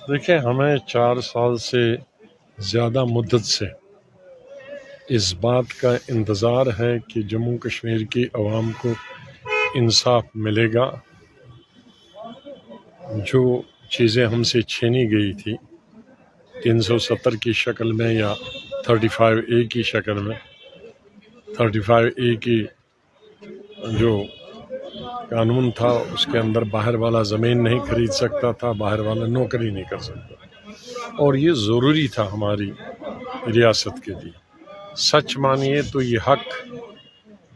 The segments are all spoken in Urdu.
دیکھیں، ہمیں 4 سال سے زیادہ مدت سے اس بات کا انتظار ہے کہ جموں کشمیر کی عوام کو انصاف ملے گا. جو چیزیں ہم سے چھینی گئی تھی 370 کی شکل میں یا 35A کی شکل میں، 35A کی جو قانون تھا اس کے اندر باہر والا زمین نہیں خرید سکتا تھا، باہر والا نوکری نہیں کر سکتا، اور یہ ضروری تھا ہماری ریاست کے لیے. سچ مانیے تو یہ حق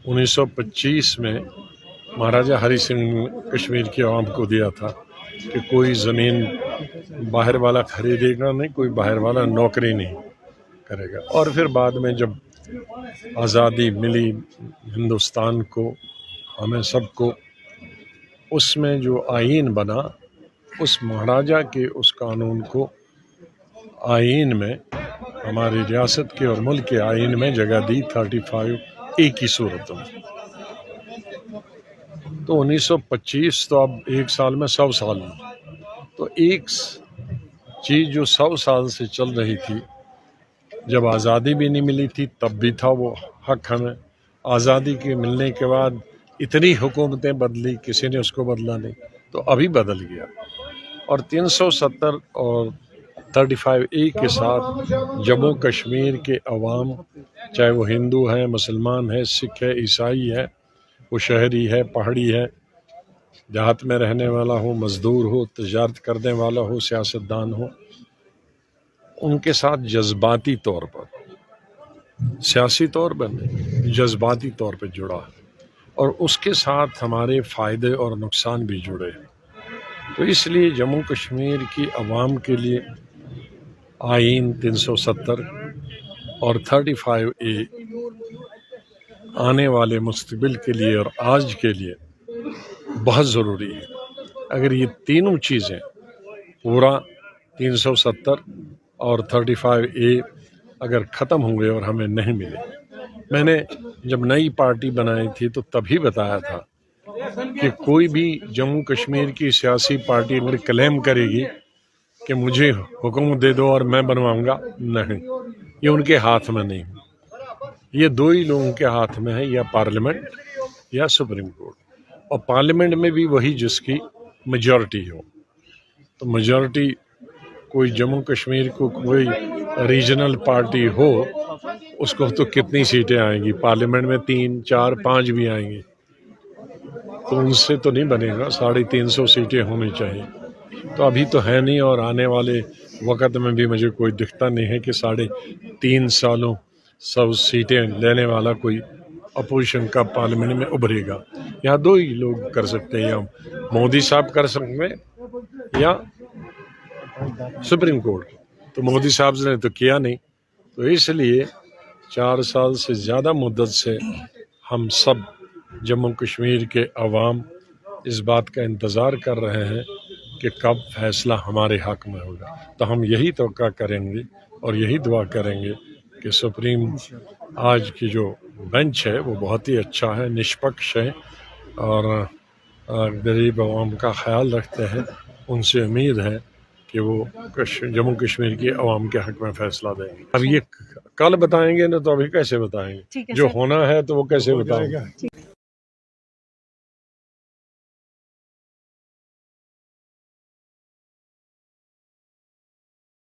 1925 میں مہاراجہ ہری سنگھ نے کشمیر کی عوام کو دیا تھا کہ کوئی زمین باہر والا خریدے گا نہیں، کوئی باہر والا نوکری نہیں کرے گا. اور پھر بعد میں جب آزادی ملی ہندوستان کو، ہمیں سب کو، اس میں جو آئین بنا، اس مہاراجہ کے اس قانون کو آئین میں، ہماری ریاست کے اور ملک کے آئین میں جگہ دی 35A کی صورت میں. تو 1925 تو اب 1 سال میں 100 سال میں، تو ایک چیز جو 100 سال سے چل رہی تھی، جب آزادی بھی نہیں ملی تھی تب بھی تھا وہ حق ہمیں. آزادی کے ملنے کے بعد اتنی حکومتیں بدلی، کسی نے اس کو بدلا نہیں، تو ابھی بدل گیا. اور 370 اور 35A کے ساتھ جموں کشمیر کے عوام، چاہے وہ ہندو ہے، مسلمان ہے، سکھ ہے، عیسائی ہے، وہ شہری ہے، پہاڑی ہے، دیہات میں رہنے والا ہو، مزدور ہو، تجارت کرنے والا ہو، سیاستدان ہو، ان کے ساتھ جذباتی طور پر، سیاسی طور پر نہیں، جذباتی طور پہ جڑا ہے، اور اس کے ساتھ ہمارے فائدے اور نقصان بھی جڑے ہیں. تو اس لیے جموں کشمیر کی عوام کے لیے آئین 370 اور 35A آنے والے مستقبل کے لیے اور آج کے لیے بہت ضروری ہے. اگر یہ تینوں چیزیں، پورا 370 اور 35A اگر ختم ہوں گے اور ہمیں نہیں ملے، میں نے جب نئی پارٹی بنائی تھی تو تبھی بتایا تھا کہ کوئی بھی جموں کشمیر کی سیاسی پارٹی اگر کلیم کرے گی کہ مجھے حکم دے دو اور میں بنواؤں گا، نہیں، یہ ان کے ہاتھ میں نہیں. یہ دو ہی لوگوں کے ہاتھ میں ہے، یا پارلیمنٹ یا سپریم کورٹ. اور پارلیمنٹ میں بھی وہی جس کی میجورٹی ہو. تو میجورٹی کوئی جموں کشمیر کو کوئی ریجنل پارٹی ہو، اس کو تو کتنی سیٹیں آئیں گی پارلیمنٹ میں؟ 3، 4، 5 بھی آئیں گی. تو ان سے تو نہیں بنے گا، 350 سیٹیں ہونی چاہیے. تو ابھی تو ہے نہیں، اور آنے والے وقت میں بھی مجھے کوئی دکھتا نہیں ہے کہ 3.5 سالوں 100 سیٹیں لینے والا کوئی اپوزیشن کا پارلیمنٹ میں ابھرے گا. یہاں دو ہی لوگ کر سکتے ہیں، یا مودی صاحب کر سکتے ہیں یا سپریم کورٹ. تو مودی صاحب نے تو کیا نہیں. تو اس لیے 4 سال سے زیادہ مدت سے ہم سب جموں کشمیر کے عوام اس بات کا انتظار کر رہے ہیں کہ کب فیصلہ ہمارے حق میں ہوگا. تو ہم یہی توقع کریں گے اور یہی دعا کریں گے کہ سپریم آج کی جو بینچ ہے وہ بہت ہی اچھا ہے، نشپکش ہے، اور غریب عوام کا خیال رکھتے ہیں. ان سے امید ہے کہ وہ جموں کشمیر کی عوام کے حق میں فیصلہ دیں گے. اب یہ کل بتائیں گے نا، تو ابھی کیسے بتائیں گے؟ جو ہونا ہے تو وہ کیسے بتائیں گے؟